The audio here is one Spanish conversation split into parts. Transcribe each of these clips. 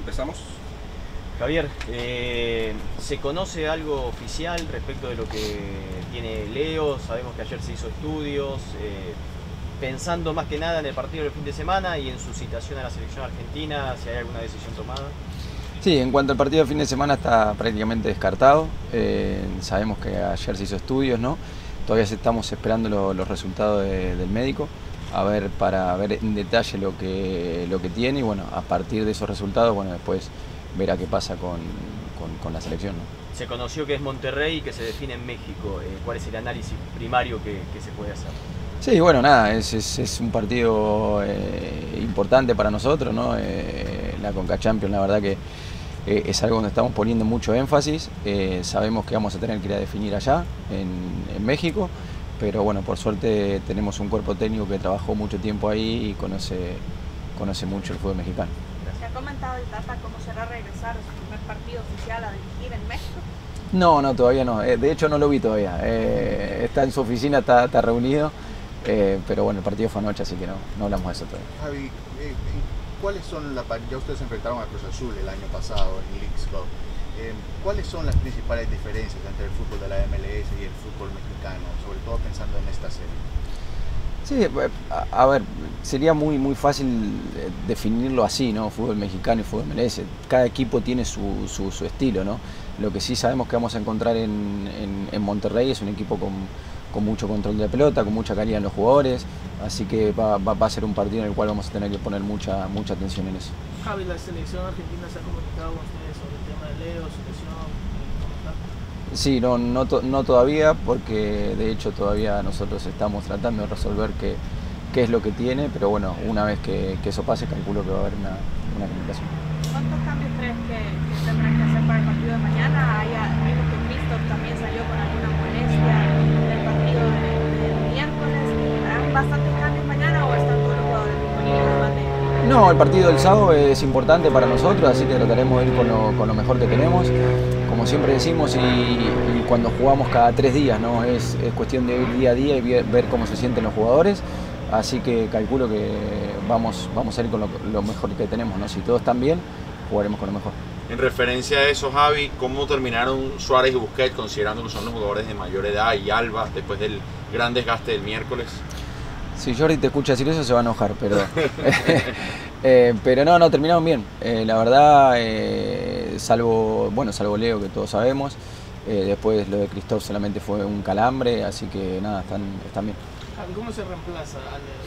Empezamos. Javier, ¿se conoce algo oficial respecto de lo que tiene Leo? Sabemos que ayer se hizo estudios, pensando más que nada en el partido del fin de semana y en su citación a la selección argentina, si hay alguna decisión tomada. Sí, en cuanto al partido del fin de semana está prácticamente descartado. Sabemos que ayer se hizo estudios, ¿no? Todavía estamos esperando los resultados del médico para ver en detalle lo que tiene y bueno, a partir de esos resultados, bueno, después verá qué pasa con la selección, ¿no? Se conoció que es Monterrey y que se define en México. ¿Cuál es el análisis primario que se puede hacer? Sí, bueno, nada, es un partido importante para nosotros, ¿no? La Conca Champions, la verdad que es algo donde estamos poniendo mucho énfasis. Sabemos que vamos a tener que ir a definir allá, en México, pero bueno, por suerte tenemos un cuerpo técnico que trabajó mucho tiempo ahí y conoce mucho el fútbol mexicano. ¿Se ha comentado el Tata cómo será regresar a su primer partido oficial a dirigir en México? No, todavía no. De hecho no lo vi todavía. Está en su oficina, está reunido, pero bueno, el partido fue anoche, así que no hablamos de eso todavía. Javi, ¿cuáles son ya ustedes se enfrentaron a Cruz Azul el año pasado en Leagues Cup? ¿Cuáles son las principales diferencias entre el fútbol de la MLS y el fútbol mexicano, sobre todo pensando en esta serie? Sí, a ver, sería muy fácil definirlo así, ¿no? Fútbol mexicano y fútbol MLS. Cada equipo tiene su estilo, ¿no? Lo que sí sabemos que vamos a encontrar en Monterrey es un equipo con mucho control de la pelota, con mucha calidad en los jugadores, así que va a ser un partido en el cual vamos a tener que poner mucha atención en eso. Javi, la selección argentina se ha comunicado con ustedes sobre el tema de Leo, su lesión, ¿cómo está? Sí, no todavía, porque de hecho todavía nosotros estamos tratando de resolver qué es lo que tiene, pero bueno, una vez que eso pase, calculo que va a haber una comunicación. ¿Cuántos cambios crees que tendrán que hacer para el partido de mañana? Vimos que Christoph también salió con alguna molestia del partido del miércoles. ¿Harán bastantes cambios mañana o están todos los jugadores disponibles? No, el partido del sábado es importante para nosotros, así que trataremos de ir con lo mejor que tenemos. Como siempre decimos, y cuando jugamos cada 3 días, ¿no? Es cuestión de ir día a día y ver cómo se sienten los jugadores. Así que calculo que vamos a ir con lo mejor que tenemos, ¿no? Si todos están bien, jugaremos con lo mejor. En referencia a eso, Javi, ¿cómo terminaron Suárez y Busquets, considerando que son los jugadores de mayor edad, y Alba, después del gran desgaste del miércoles? Si Jordi te escucha decir eso se va a enojar, pero no, terminaron bien. La verdad, salvo Leo, que todos sabemos. Después lo de Christoph solamente fue un calambre, así que nada, están bien. Javi, ¿cómo se reemplaza a Leo?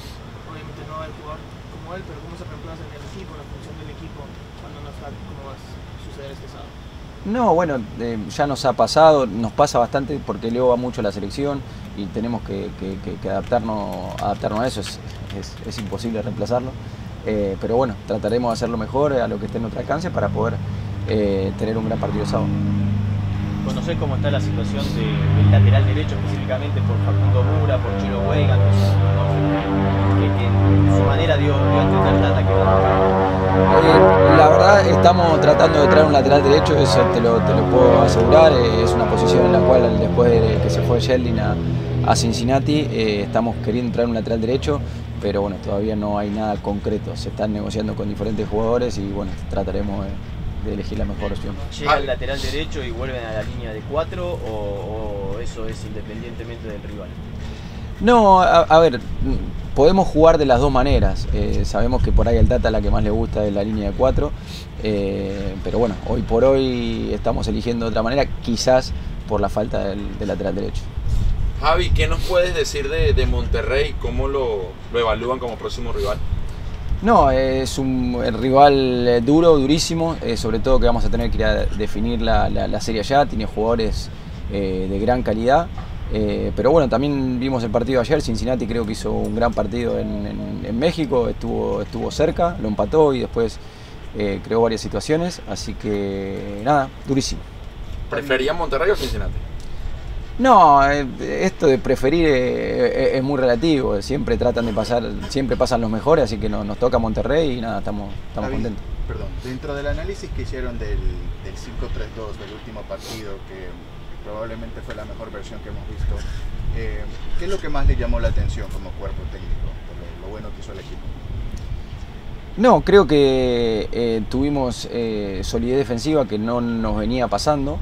Obviamente no hay jugador como él, pero ¿cómo se reemplaza en el equipo, la función del equipo, cuando no está? ¿Cómo va a suceder este sábado? No, bueno, ya nos ha pasado, nos pasa bastante porque Leo va mucho a la selección y tenemos que adaptarnos a eso, es imposible reemplazarlo, pero bueno, trataremos de hacerlo mejor a lo que esté en nuestro alcance para poder tener un gran partido sábado. ¿Conocés cómo está la situación del lateral derecho, específicamente por Facundo Mura, por Chilo Weigand, que en su manera dio a entender Tata que va? La verdad, estamos tratando de traer un lateral derecho, eso te lo puedo asegurar. Es una posición en la cual después de que se fue Sheldon a Cincinnati, estamos queriendo traer un lateral derecho, pero bueno, todavía no hay nada concreto. Se están negociando con diferentes jugadores y bueno, trataremos de elegir la mejor opción. ¿Llega al lateral derecho y vuelven a la línea de 4 o eso es independientemente del rival? No, a ver, podemos jugar de las dos maneras. Sabemos que por ahí al Tata la que más le gusta es la línea de 4, pero bueno, hoy por hoy estamos eligiendo de otra manera, quizás por la falta del lateral derecho. Javi, ¿qué nos puedes decir de Monterrey? ¿Cómo lo evalúan como próximo rival? No, es un rival durísimo, sobre todo que vamos a tener que ir a definir la serie allá. Tiene jugadores de gran calidad, pero bueno, también vimos el partido ayer. Cincinnati creo que hizo un gran partido en México, estuvo cerca, lo empató y después creó varias situaciones, así que nada, durísimo. ¿Preferían Monterrey o Cincinnati? No, esto de preferir es muy relativo, siempre pasan los mejores, así que nos toca Monterrey y nada, estamos contentos. Perdón, dentro del análisis que hicieron del 5-3-2, del último partido, que probablemente fue la mejor versión que hemos visto, ¿qué es lo que más le llamó la atención como cuerpo técnico, por lo bueno que hizo el equipo? No, creo que tuvimos solidez defensiva que no nos venía pasando.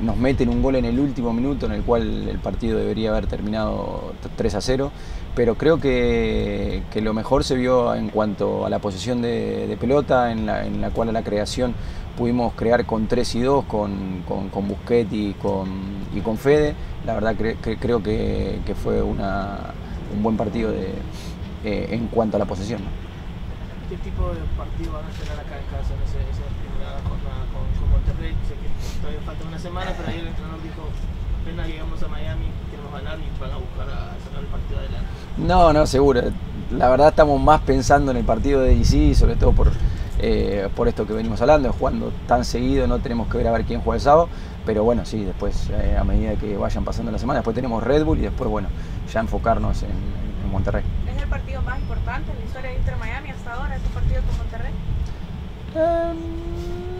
Nos meten un gol en el último minuto en el cual el partido debería haber terminado 3-0, pero creo que lo mejor se vio en cuanto a la posesión de pelota, en la cual a la creación pudimos crear con 3 y 2, con Busquets y con Fede. La verdad creo que fue un buen partido en cuanto a la posesión, ¿no? ¿Qué tipo de partido van a tener acá en casa en esa primera jornada con Monterrey? Sé que todavía falta una semana, pero ayer el entrenador dijo, apenas llegamos a Miami, queremos ganar y van a buscar a sacar el partido adelante. No, seguro. La verdad estamos más pensando en el partido de DC, sobre todo por esto que venimos hablando, jugando tan seguido, no tenemos que ver a ver quién juega el sábado, pero bueno, sí, después a medida que vayan pasando las semanas, después tenemos Red Bull y después, bueno, ya enfocarnos en Monterrey. ¿Es el partido más importante en la historia de Inter Miami hasta ahora, este partido con Monterrey?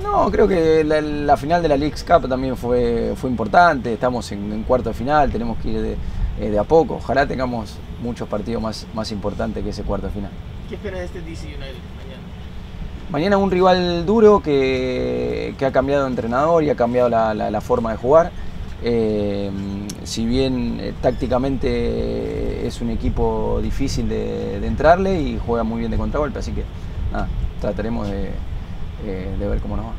No, creo que la final de la Leagues Cup también fue importante, estamos en cuarto de final, tenemos que ir de a poco, ojalá tengamos muchos partidos más importantes que ese cuarto de final. ¿Qué esperas de este DC United mañana? Mañana un rival duro que ha cambiado de entrenador y ha cambiado la forma de jugar. Si bien tácticamente es un equipo difícil de entrarle y juega muy bien de contragolpe, así que nada, trataremos de ver cómo nos va.